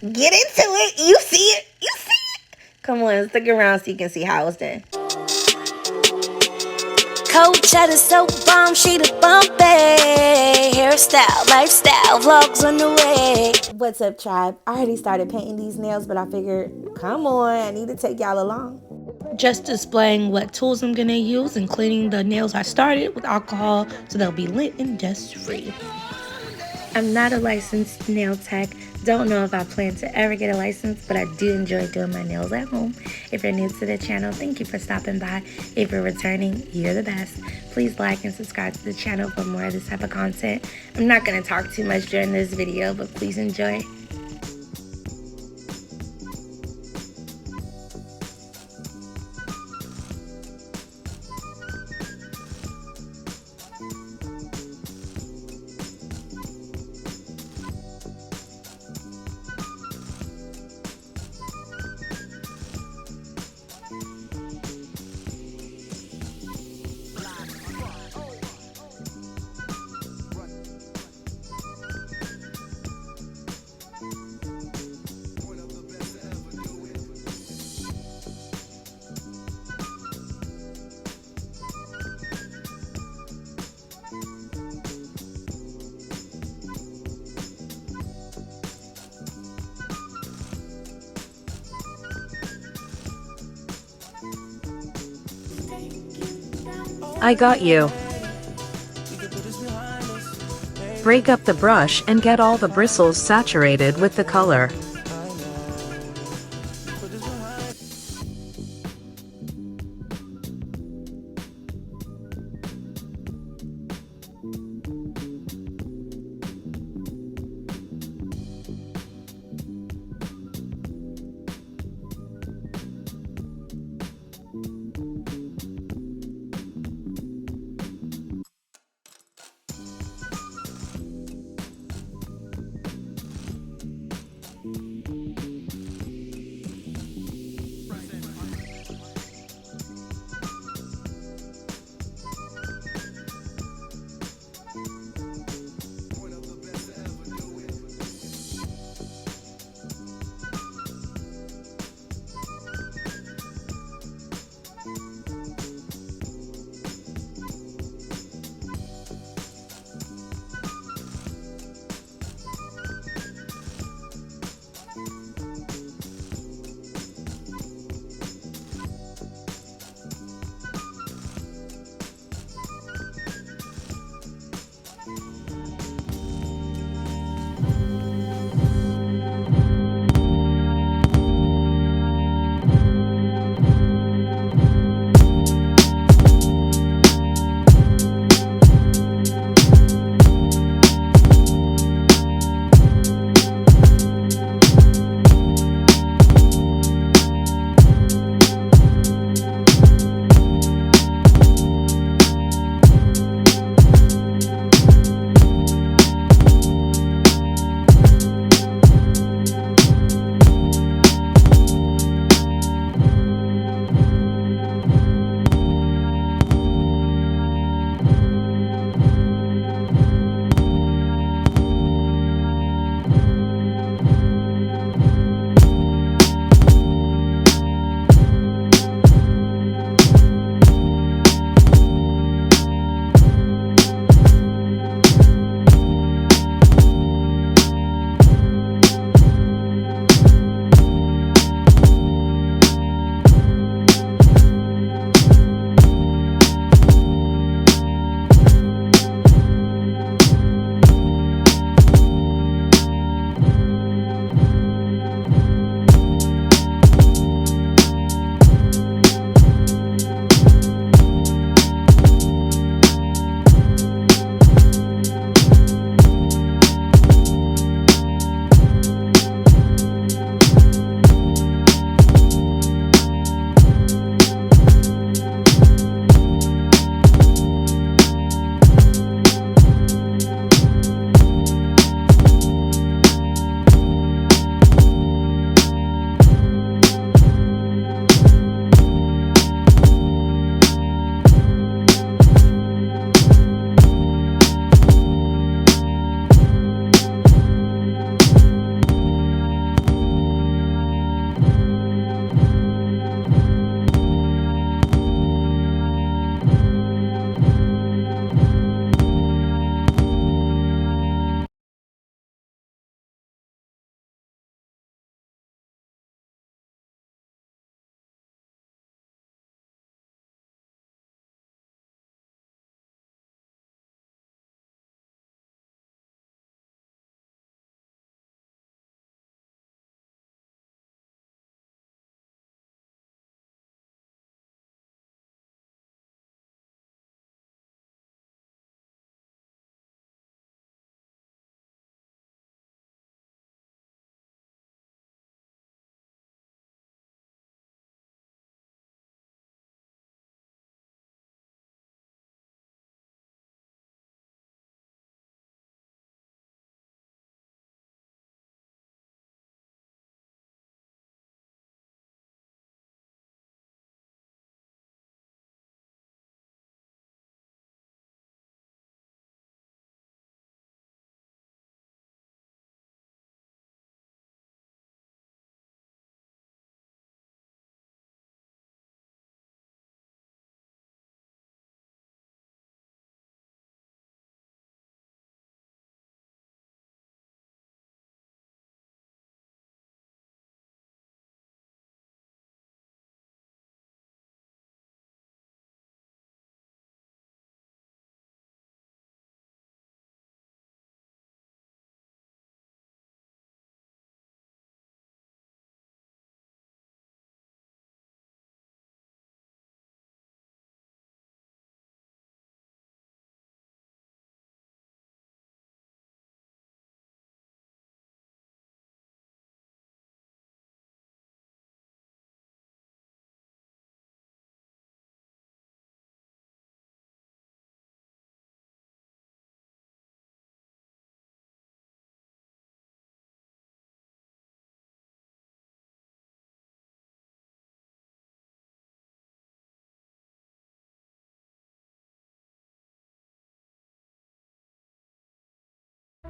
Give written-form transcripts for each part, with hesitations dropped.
Get into it. You see it. You see it. Come on, stick around so you can see how it's done. Cold cheddar so bomb, she the bumpy. Hairstyle, lifestyle, vlogs on the way. What's up, tribe? I already started painting these nails, but I figured, come on, I need to take y'all along. Just displaying what tools I'm gonna use and cleaning the nails I started with alcohol so they'll be lit and dust free. I'm not a licensed nail tech. Don't know if I plan to ever get a license, but I do enjoy doing my nails at home. If you're new to the channel, thank you for stopping by. If you're returning, you're the best. Please like and subscribe to the channel for more of this type of content. I'm not going to talk too much during this video, but please enjoy. I got you. Break up the brush and get all the bristles saturated with the color.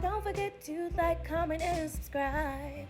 Don't forget to like, comment, and subscribe.